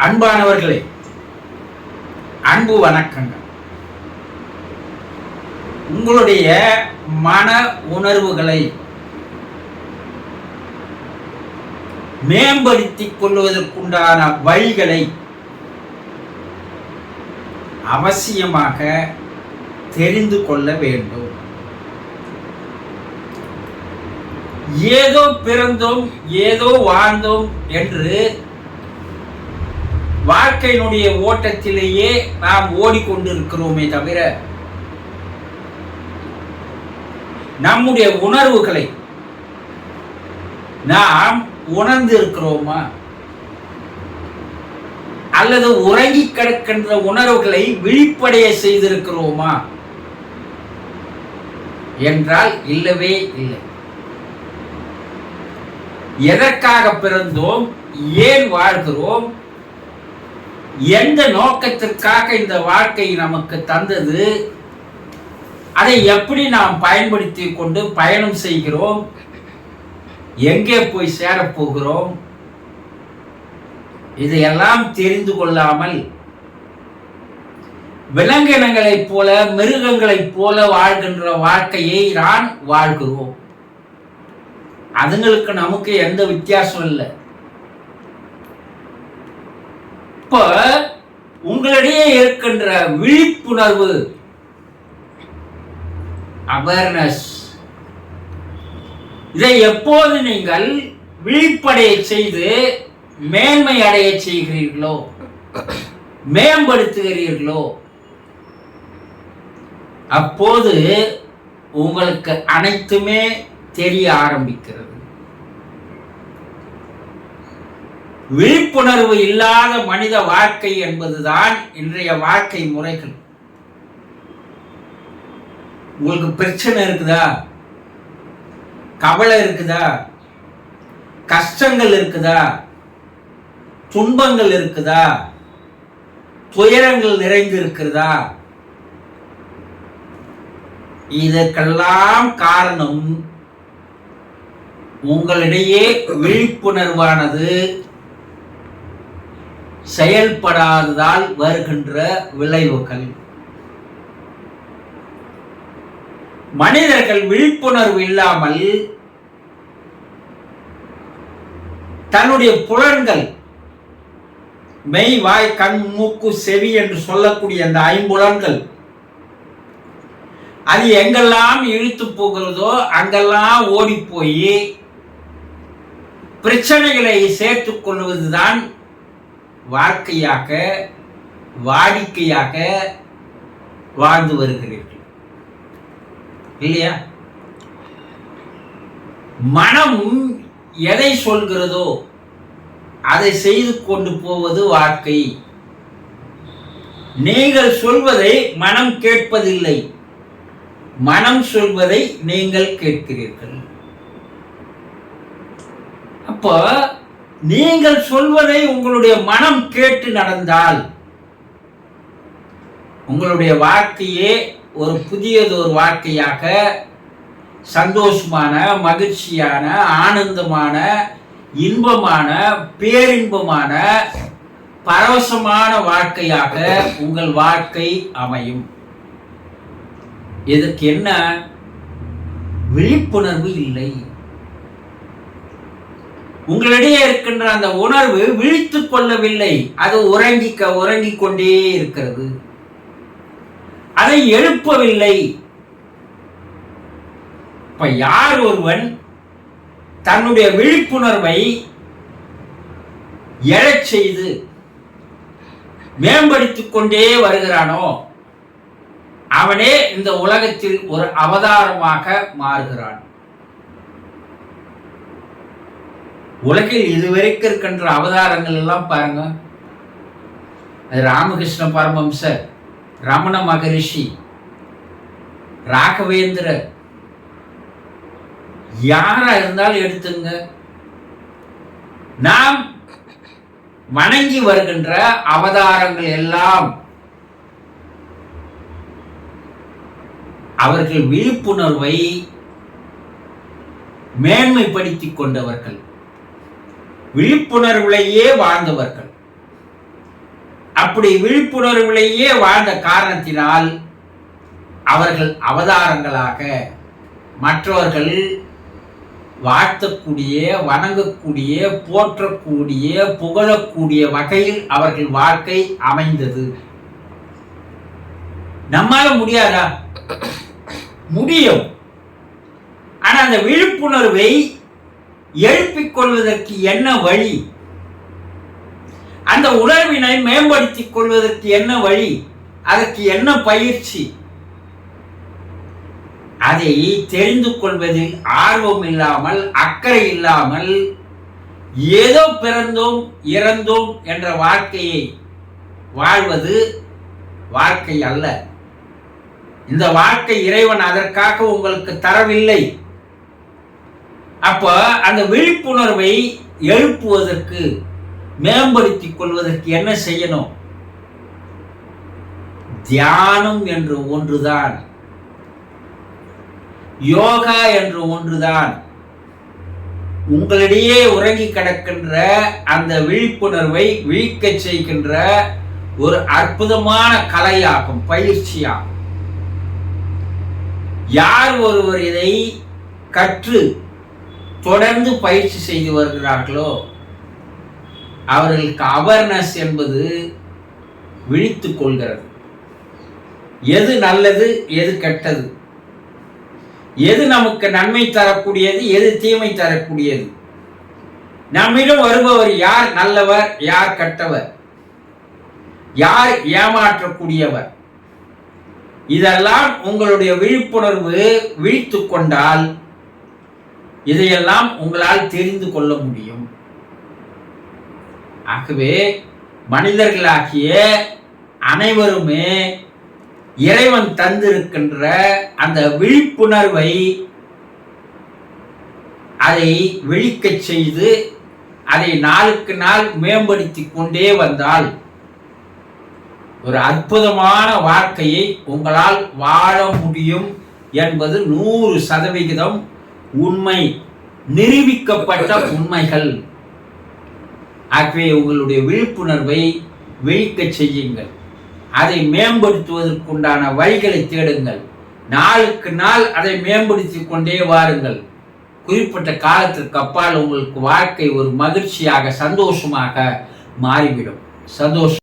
அன்பானவர்களே, அன்பு வணக்கங்கள். உங்களுடைய மன உணர்வுகளை மேம்படுத்திக் கொள்வதற்குண்டான வழிகளை அவசியமாக தெரிந்து கொள்ள வேண்டும். ஏதோ பிறந்தோம், ஏதோ வாழ்ந்தோம் என்று வாழ்க்கையினுடைய ஓட்டத்திலேயே நாம் ஓடிக்கொண்டிருக்கிறோமே தவிர நம்முடைய உணர்வுகளை நாம் உணர்ந்து இருக்கிறோமா அல்லது உறங்கி கிடக்கின்ற உணர்வுகளை விழிப்படைய செய்திருக்கிறோமா என்றால் இல்லவே இல்லை. எதற்காக பிறந்தோம், ஏன் வாழ்கிறோம், எந்த நோக்கத்திற்காக இந்த வாழ்க்கை நமக்கு தந்தது, அதை எப்படி நாம் பயன்படுத்தி கொண்டு பயணம் செய்கிறோம், எங்கே போய் சேரப்போகிறோம், இதையெல்லாம் தெரிந்து கொள்ளாமல் விலங்கினங்களைப் போல மிருகங்களைப் போல வாழ்கின்ற வாழ்க்கையை நான் வாழ்கிறோம். அதுங்களுக்கு நமக்கு எந்த வித்தியாசம் இல்லை. இப்ப உங்களிடையே இருக்கின்ற விழிப்புணர்வு, அவேர்னஸ், இதை எப்போது நீங்கள் விழிப்படைய செய்து மேன்மை அடைய செய்கிறீர்களோ, மேம்படுத்துகிறீர்களோ, அப்போது உங்களுக்கு அனைத்துமே தெரிய ஆரம்பிக்கிறது. விழிப்புணர்வு இல்லாத மனித வாழ்க்கை என்பதுதான் இன்றைய வாழ்க்கை முறைகள். உங்களுக்கு பிரச்சனை இருக்குதா, கவலை இருக்குதா, கஷ்டங்கள் இருக்குதா, துன்பங்கள் இருக்குதா, துயரங்கள் நிறைந்து இருக்கிறதா, இதற்கெல்லாம் காரணம் உங்களிடையே விழிப்புணர்வானது செயல்படாததால் வருகின்ற விளைவுகள். மனிதர்கள் விழிப்புணர்வு இல்லாமல் தன்னுடைய புலன்கள், மெய், வாய், கண், மூக்கு, செவி என்று சொல்லக்கூடிய அந்த ஐம்புலன்கள், அது எங்கெல்லாம் இழுத்து போகிறதோ அங்கெல்லாம் ஓடி போய் பிரச்சனைகளை சேர்த்துக் கொள்வதுதான் வாழ்க்கையாக, வாடிக்கையாக வாழ்ந்து வருகிறீர்கள் இல்லையா? மனம் எதை சொல்கிறதோ அதை செய்து கொண்டு போவது வாழ்க்கை. நீங்கள் சொல்வதை மனம் கேட்பதில்லை, மனம் சொல்வதை நீங்கள் கேட்கிறீர்கள். அப்போ நீங்கள் சொல்வதை உங்களுடைய மனம் கேட்டு நடந்தால் உங்களுடைய வாழ்க்கையே ஒரு புதியதொரு வாழ்க்கையாக, சந்தோஷமான, மகிழ்ச்சியான, ஆனந்தமான, இன்பமான, பேரின்பமான, பரவசமான வாழ்க்கையாக உங்கள் வாழ்க்கை அமையும். இதற்கு என்ன? விழிப்புணர்வு இல்லை. உங்களிடையே இருக்கின்ற அந்த உணர்வு விழித்துக் கொள்ளவில்லை, அது உறங்கிக் கொண்டே இருக்கிறது, அதை எழுப்பவில்லை. இப்ப யார் ஒருவன் தன்னுடைய விழிப்புணர்வை எழச் செய்து மேம்படுத்திக் கொண்டே வருகிறானோ அவனே இந்த உலகத்தில் ஒரு அவதாரமாக மாறுகிறான். உலகில் இதுவரைக்கும் இருக்கின்ற அவதாரங்கள் எல்லாம் பாருங்க. அது ராமகிருஷ்ண பரமஹம்சர், ரமண மகரிஷி, ராகவேந்திரர், யாரா இருந்தாலும் எடுத்துங்க. நாம் வணங்கி வருகின்ற அவதாரங்கள் எல்லாம் அவர்கள் விழிப்புணர்வை மேன்மைப்படுத்திக் கொண்டவர்கள், விழிப்புணர்வுலேயே வாழ்ந்தவர்கள். அப்படி விழிப்புணர்விலேயே வாழ்ந்த காரணத்தினால் அவர்கள் அவதாரங்களாக மற்றவர்கள் வாழ்த்தக்கூடிய, வணங்கக்கூடிய, போற்றக்கூடிய, புகழக்கூடிய வகையில் அவர்கள் வாழ்க்கை அமைந்தது. நம்மால முடியாதா? முடியும். ஆனா அந்த விழிப்புணர்வை எழுப்பிக் கொள்வதற்கு என்ன வழி? அந்த உணர்வினை மேம்படுத்திக் கொள்வதற்கு என்ன வழி? அதற்கு என்ன பயிற்சி? அதை தெரிந்து கொள்வதில் ஆர்வம் இல்லாமல், அக்கறை இல்லாமல், ஏதோ பிறந்தோம் இறந்தோம் என்ற வாழ்க்கையை வாழ்வது வாழ்க்கை அல்ல. இந்த வாழ்க்கை இறைவன் அதற்காக உங்களுக்கு தரவில்லை. அப்ப அந்த விழிப்புணர்வை எழுப்புவதற்கு, மேம்படுத்திக் கொள்வதற்கு என்ன செய்யணும்? தியானம் என்று ஒன்றுதான், யோகா என்று ஒன்றுதான் உங்களிடையே உறங்கி கிடக்கின்ற அந்த விழிப்புணர்வை விழிக்க செய்கின்ற ஒரு அற்புதமான கலையாகும், பயிற்சியாகும். யார் ஒருவர் இதை கற்று தொடர்ந்து பயிற்சி செய்து வருகிறார்களோ அவர்களுக்கு அவேர்னஸ் என்பது விழித்துக் கொள்கிறது. எது நல்லது, எது கெட்டது, எது நமக்கு நன்மை தரக்கூடியது, எது தீமை தரக்கூடியது, நம்மிடம் வருபவர் யார் நல்லவர், யார் கெட்டவர், யார் ஏமாற்றக்கூடியவர், இதெல்லாம் உங்களுடைய விழிப்புணர்வு விழித்துக் கொண்டால் இதையெல்லாம் உங்களால் தெரிந்து கொள்ள முடியும். ஆகவே மனிதர்களாகிய அனைவருமே இறைவன் தந்திருக்கின்ற அந்த விழிப்புணர்வை அதை விழிக்க செய்து அதை நாளுக்கு நாள் மேம்படுத்தி கொண்டே வந்தால் ஒரு அற்புதமான வாழ்க்கையை உங்களால் வாழ முடியும் என்பது 100% உண்மை, நிரூபிக்கப்பட்ட உண்மைகள். ஆகவே உங்களுடைய விழிப்புணர்வை விழிக்க செய்யுங்கள். அதை மேம்படுத்துவதற்குண்டான வழிகளை தேடுங்கள். நாளுக்கு நாள் அதை மேம்படுத்தி கொண்டே வாருங்கள். குறிப்பிட்ட காலத்திற்கு அப்பால் உங்களுக்கு வாழ்க்கை ஒரு மகிழ்ச்சியாக, சந்தோஷமாக மாறிவிடும். சந்தோஷம்.